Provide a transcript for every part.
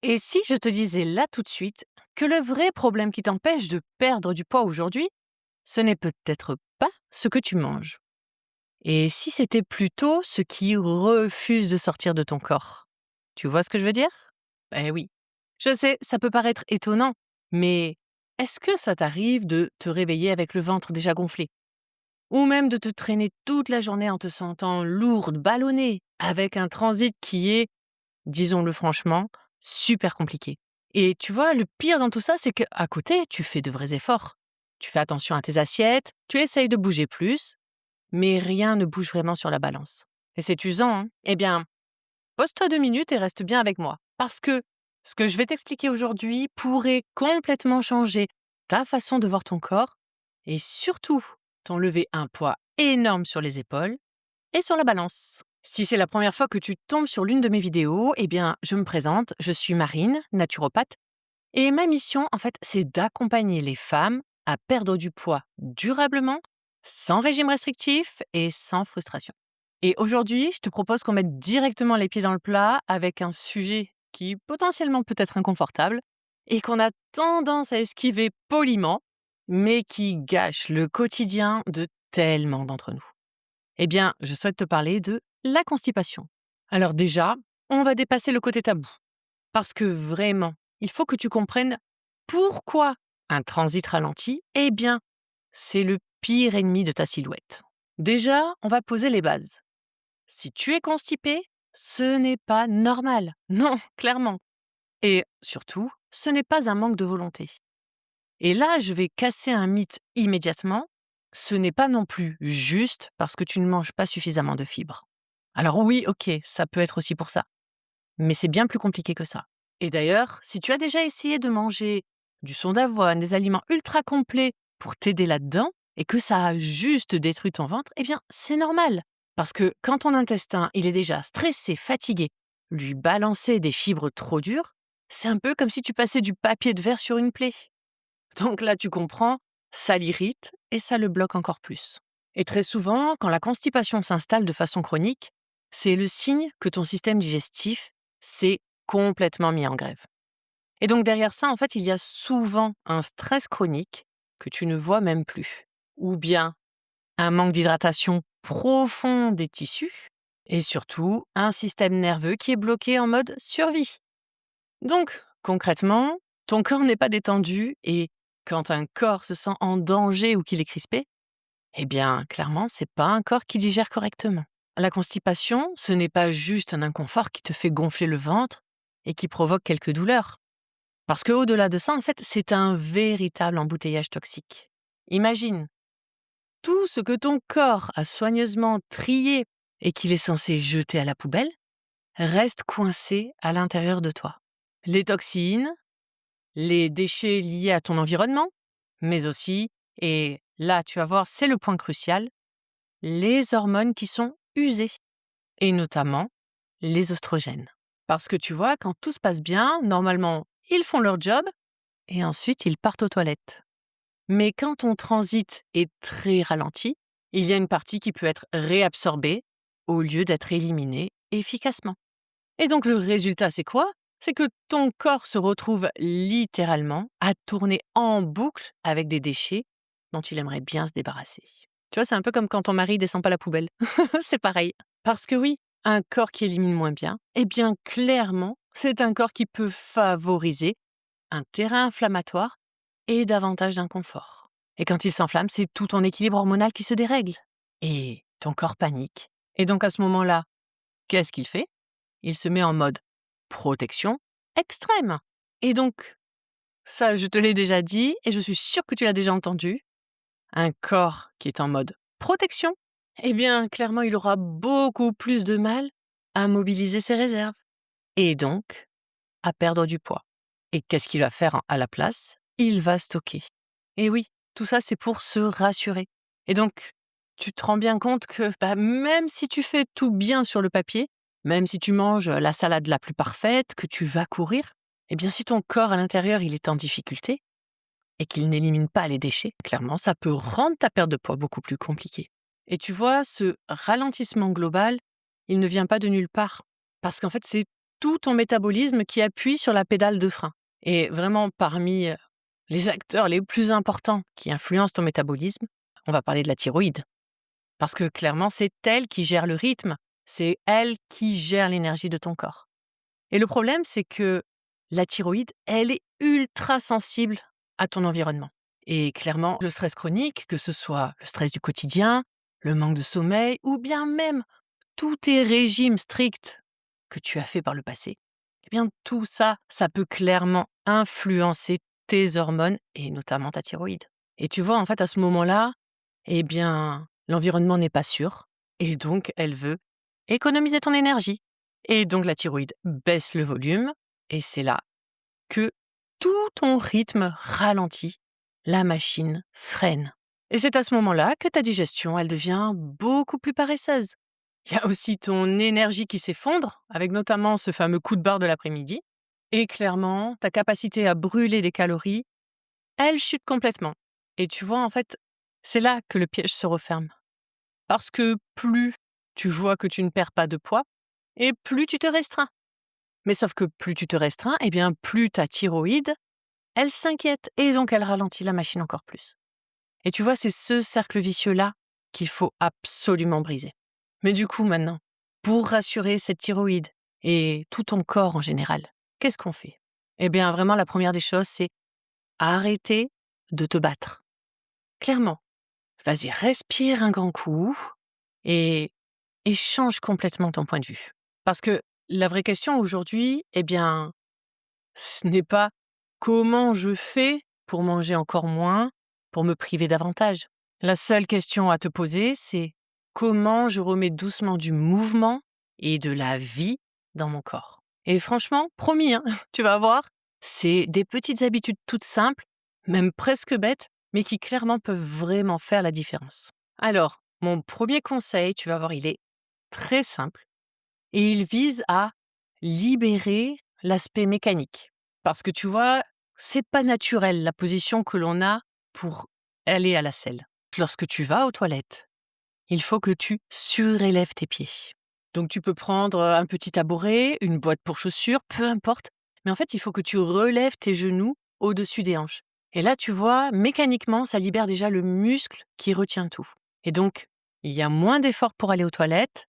Et si je te disais là tout de suite que le vrai problème qui t'empêche de perdre du poids aujourd'hui, ce n'est peut-être pas ce que tu manges. Et si c'était plutôt ce qui refuse de sortir de ton corps? Tu vois ce que je veux dire? Eh oui. Je sais, ça peut paraître étonnant, mais est-ce que ça t'arrive de te réveiller avec le ventre déjà gonflé? Ou même de te traîner toute la journée en te sentant lourde, ballonnée, avec un transit qui est, disons-le franchement, super compliqué. Et tu vois, le pire dans tout ça, c'est qu'à côté, tu fais de vrais efforts. Tu fais attention à tes assiettes, tu essayes de bouger plus, mais rien ne bouge vraiment sur la balance. Et c'est usant, hein? Eh bien, pose-toi 2 minutes et reste bien avec moi. Parce que ce que je vais t'expliquer aujourd'hui pourrait complètement changer ta façon de voir ton corps et surtout t'enlever un poids énorme sur les épaules et sur la balance. Si c'est la première fois que tu tombes sur l'une de mes vidéos, eh bien, je me présente, je suis Marine, naturopathe, et ma mission, en fait, c'est d'accompagner les femmes à perdre du poids durablement, sans régime restrictif et sans frustration. Et aujourd'hui, je te propose qu'on mette directement les pieds dans le plat avec un sujet qui potentiellement peut être inconfortable et qu'on a tendance à esquiver poliment, mais qui gâche le quotidien de tellement d'entre nous. Eh bien, je souhaite te parler de la constipation. Alors déjà, on va dépasser le côté tabou. Parce que vraiment, il faut que tu comprennes pourquoi un transit ralenti, eh bien, c'est le pire ennemi de ta silhouette. Déjà, on va poser les bases. Si tu es constipé, ce n'est pas normal. Non, clairement. Et surtout, ce n'est pas un manque de volonté. Et là, je vais casser un mythe immédiatement. Ce n'est pas non plus juste parce que tu ne manges pas suffisamment de fibres. Alors oui, ok, ça peut être aussi pour ça. Mais c'est bien plus compliqué que ça. Et d'ailleurs, si tu as déjà essayé de manger du son d'avoine, des aliments ultra complets pour t'aider là-dedans, et que ça a juste détruit ton ventre, eh bien, c'est normal. Parce que quand ton intestin, il est déjà stressé, fatigué, lui balancer des fibres trop dures, c'est un peu comme si tu passais du papier de verre sur une plaie. Donc là, tu comprends, ça l'irrite et ça le bloque encore plus. Et très souvent, quand la constipation s'installe de façon chronique, c'est le signe que ton système digestif s'est complètement mis en grève. Et donc derrière ça, en fait, il y a souvent un stress chronique que tu ne vois même plus. Ou bien un manque d'hydratation profond des tissus. Et surtout, un système nerveux qui est bloqué en mode survie. Donc, concrètement, ton corps n'est pas détendu et quand un corps se sent en danger ou qu'il est crispé, eh bien, clairement, c'est pas un corps qui digère correctement. La constipation, ce n'est pas juste un inconfort qui te fait gonfler le ventre et qui provoque quelques douleurs. Parce qu'au-delà de ça, en fait, c'est un véritable embouteillage toxique. Imagine, tout ce que ton corps a soigneusement trié et qu'il est censé jeter à la poubelle reste coincé à l'intérieur de toi. Les toxines, les déchets liés à ton environnement, mais aussi, et là tu vas voir, c'est le point crucial, les hormones qui sont usées, et notamment les oestrogènes. Parce que tu vois, quand tout se passe bien, normalement, ils font leur job, et ensuite ils partent aux toilettes. Mais quand ton transit est très ralenti, il y a une partie qui peut être réabsorbée au lieu d'être éliminée efficacement. Et donc le résultat, c'est quoi? C'est que ton corps se retrouve littéralement à tourner en boucle avec des déchets dont il aimerait bien se débarrasser. Tu vois, c'est un peu comme quand ton mari descend pas la poubelle. C'est pareil. Parce que oui, un corps qui élimine moins bien, eh bien clairement, c'est un corps qui peut favoriser un terrain inflammatoire et davantage d'inconfort. Et quand il s'enflamme, c'est tout ton équilibre hormonal qui se dérègle. Et ton corps panique. Et donc à ce moment-là, qu'est-ce qu'il fait? Il se met en mode protection extrême. Et donc, ça, je te l'ai déjà dit et je suis sûre que tu l'as déjà entendu, un corps qui est en mode protection, eh bien, clairement, il aura beaucoup plus de mal à mobiliser ses réserves et donc à perdre du poids. Et qu'est-ce qu'il va faire à la place? Il va stocker. Et oui, tout ça, c'est pour se rassurer. Et donc, tu te rends bien compte que même si tu fais tout bien sur le papier, même si tu manges la salade la plus parfaite, que tu vas courir, eh bien si ton corps à l'intérieur il est en difficulté et qu'il n'élimine pas les déchets, clairement ça peut rendre ta perte de poids beaucoup plus compliquée. Et tu vois, ce ralentissement global, il ne vient pas de nulle part. Parce qu'en fait, c'est tout ton métabolisme qui appuie sur la pédale de frein. Et vraiment, parmi les acteurs les plus importants qui influencent ton métabolisme, on va parler de la thyroïde. Parce que clairement, c'est elle qui gère le rythme, c'est elle qui gère l'énergie de ton corps. Et le problème, c'est que la thyroïde, elle est ultra sensible à ton environnement. Et clairement, le stress chronique, que ce soit le stress du quotidien, le manque de sommeil, ou bien même tous tes régimes stricts que tu as fait par le passé, eh bien tout ça, ça peut clairement influencer tes hormones et notamment ta thyroïde. Et tu vois, en fait, à ce moment-là, eh bien, l'environnement n'est pas sûr et donc elle veut économiser ton énergie. Et donc la thyroïde baisse le volume et c'est là que tout ton rythme ralentit, la machine freine. Et c'est à ce moment-là que ta digestion, elle devient beaucoup plus paresseuse. Il y a aussi ton énergie qui s'effondre, avec notamment ce fameux coup de barre de l'après-midi. Et clairement, ta capacité à brûler des calories, elle chute complètement. Et tu vois, en fait, c'est là que le piège se referme. Parce que plus tu vois que tu ne perds pas de poids, et plus tu te restreins. Mais sauf que plus tu te restreins, eh bien plus ta thyroïde, elle s'inquiète et donc elle ralentit la machine encore plus. Et tu vois, c'est ce cercle vicieux-là qu'il faut absolument briser. Mais du coup, maintenant, pour rassurer cette thyroïde et tout ton corps en général, qu'est-ce qu'on fait? Eh bien, vraiment, la première des choses, c'est arrêter de te battre. Clairement, vas-y, respire un grand coup et, et change complètement ton point de vue. Parce que la vraie question aujourd'hui, eh bien, ce n'est pas comment je fais pour manger encore moins, pour me priver davantage. La seule question à te poser, c'est comment je remets doucement du mouvement et de la vie dans mon corps. Et franchement, promis, hein, tu vas voir, c'est des petites habitudes toutes simples, même presque bêtes, mais qui clairement peuvent vraiment faire la différence. Alors, mon premier conseil, tu vas voir, il est très simple et il vise à libérer l'aspect mécanique. Parce que tu vois, c'est pas naturel la position que l'on a pour aller à la selle. Lorsque tu vas aux toilettes, il faut que tu surélèves tes pieds. Donc tu peux prendre un petit tabouret, une boîte pour chaussures, peu importe. Mais en fait, il faut que tu relèves tes genoux au-dessus des hanches. Et là, tu vois, mécaniquement, ça libère déjà le muscle qui retient tout. Et donc, il y a moins d'efforts pour aller aux toilettes,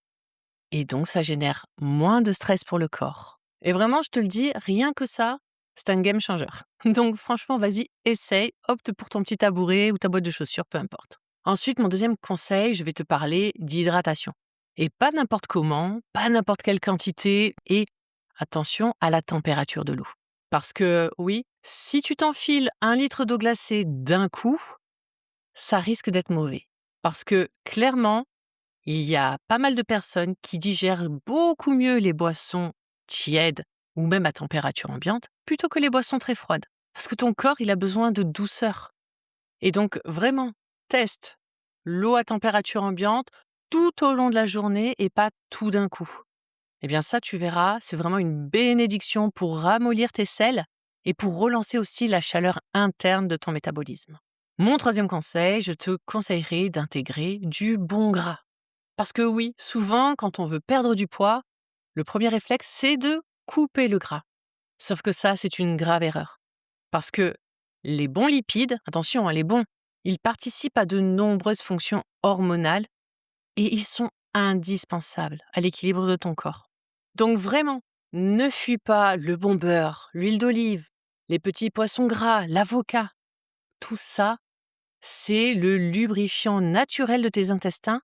et donc ça génère moins de stress pour le corps. Et vraiment, je te le dis, rien que ça, c'est un game changer. Donc franchement, vas-y, essaye, opte pour ton petit tabouret ou ta boîte de chaussures, peu importe. Ensuite, mon deuxième conseil, je vais te parler d'hydratation. Et pas n'importe comment, pas n'importe quelle quantité, et attention à la température de l'eau. Parce que oui, si tu t'enfiles 1 litre d'eau glacée d'un coup, ça risque d'être mauvais. Parce que clairement, il y a pas mal de personnes qui digèrent beaucoup mieux les boissons tièdes ou même à température ambiante plutôt que les boissons très froides. Parce que ton corps, il a besoin de douceur. Et donc, vraiment, teste l'eau à température ambiante tout au long de la journée et pas tout d'un coup. Eh bien ça, tu verras, c'est vraiment une bénédiction pour ramollir tes selles et pour relancer aussi la chaleur interne de ton métabolisme. Mon troisième conseil, je te conseillerais d'intégrer du bon gras. Parce que oui, souvent, quand on veut perdre du poids, le premier réflexe, c'est de couper le gras. Sauf que ça, c'est une grave erreur. Parce que les bons lipides, attention, hein, les bons, ils participent à de nombreuses fonctions hormonales et ils sont indispensables à l'équilibre de ton corps. Donc vraiment, ne fuis pas le bon beurre, l'huile d'olive, les petits poissons gras, l'avocat. Tout ça, c'est le lubrifiant naturel de tes intestins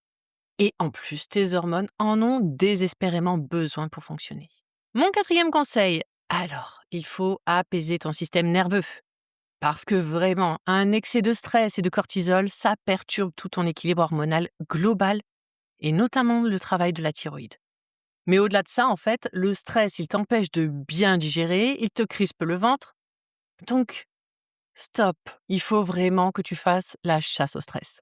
et en plus, tes hormones en ont désespérément besoin pour fonctionner. Mon quatrième conseil, alors, il faut apaiser ton système nerveux. Parce que vraiment, un excès de stress et de cortisol, ça perturbe tout ton équilibre hormonal global et notamment le travail de la thyroïde. Mais au-delà de ça, en fait, le stress, il t'empêche de bien digérer, il te crispe le ventre. Donc, stop, il faut vraiment que tu fasses la chasse au stress.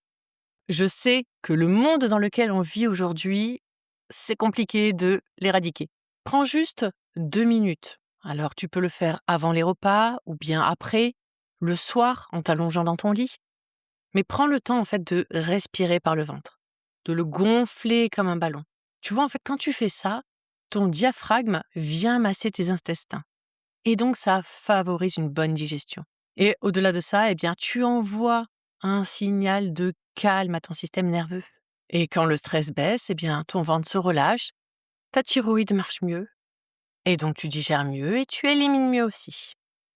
Je sais que le monde dans lequel on vit aujourd'hui, c'est compliqué de l'éradiquer. Prends juste 2 minutes. Alors tu peux le faire avant les repas ou bien après, le soir en t'allongeant dans ton lit. Mais prends le temps en fait de respirer par le ventre, de le gonfler comme un ballon. Tu vois, en fait, quand tu fais ça, ton diaphragme vient masser tes intestins. Et donc, ça favorise une bonne digestion. Et au-delà de ça, eh bien, tu envoies un signal de calme à ton système nerveux. Et quand le stress baisse, eh bien, ton ventre se relâche, ta thyroïde marche mieux, et donc tu digères mieux et tu élimines mieux aussi.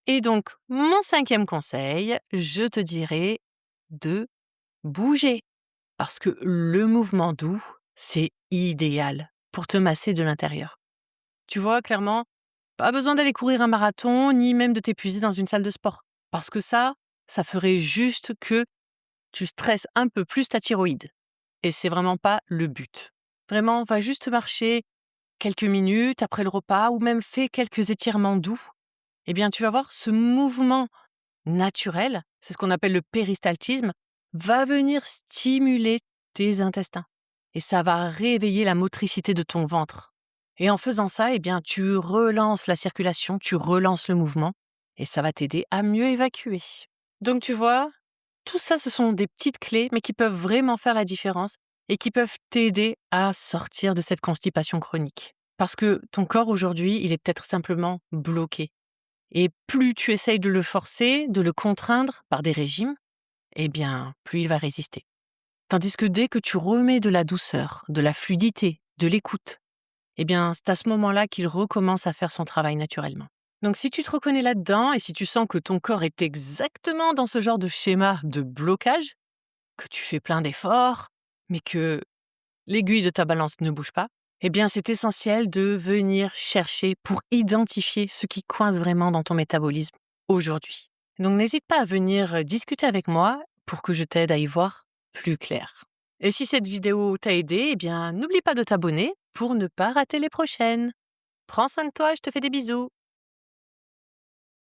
Et donc, mon 5e conseil, je te dirais de bouger. Parce que le mouvement doux, c'est idéal pour te masser de l'intérieur. Tu vois, clairement, pas besoin d'aller courir un marathon, ni même de t'épuiser dans une salle de sport. Parce que ça ferait juste que tu stresses un peu plus ta thyroïde. Et c'est vraiment pas le but. Vraiment, va juste marcher quelques minutes après le repas ou même fais quelques étirements doux. Eh bien, tu vas voir, ce mouvement naturel, c'est ce qu'on appelle le péristaltisme, va venir stimuler tes intestins. Et ça va réveiller la motricité de ton ventre. Et en faisant ça, eh bien, tu relances la circulation, tu relances le mouvement, et ça va t'aider à mieux évacuer. Donc tu vois, tout ça, ce sont des petites clés, mais qui peuvent vraiment faire la différence et qui peuvent t'aider à sortir de cette constipation chronique. Parce que ton corps aujourd'hui, il est peut-être simplement bloqué. Et plus tu essayes de le forcer, de le contraindre par des régimes, eh bien, plus il va résister. Tandis que dès que tu remets de la douceur, de la fluidité, de l'écoute, eh bien, c'est à ce moment-là qu'il recommence à faire son travail naturellement. Donc, si tu te reconnais là-dedans et si tu sens que ton corps est exactement dans ce genre de schéma de blocage, que tu fais plein d'efforts, mais que l'aiguille de ta balance ne bouge pas, eh bien, c'est essentiel de venir chercher pour identifier ce qui coince vraiment dans ton métabolisme aujourd'hui. Donc, n'hésite pas à venir discuter avec moi pour que je t'aide à y voir plus clair. Et si cette vidéo t'a aidé, eh bien, n'oublie pas de t'abonner pour ne pas rater les prochaines. Prends soin de toi, je te fais des bisous.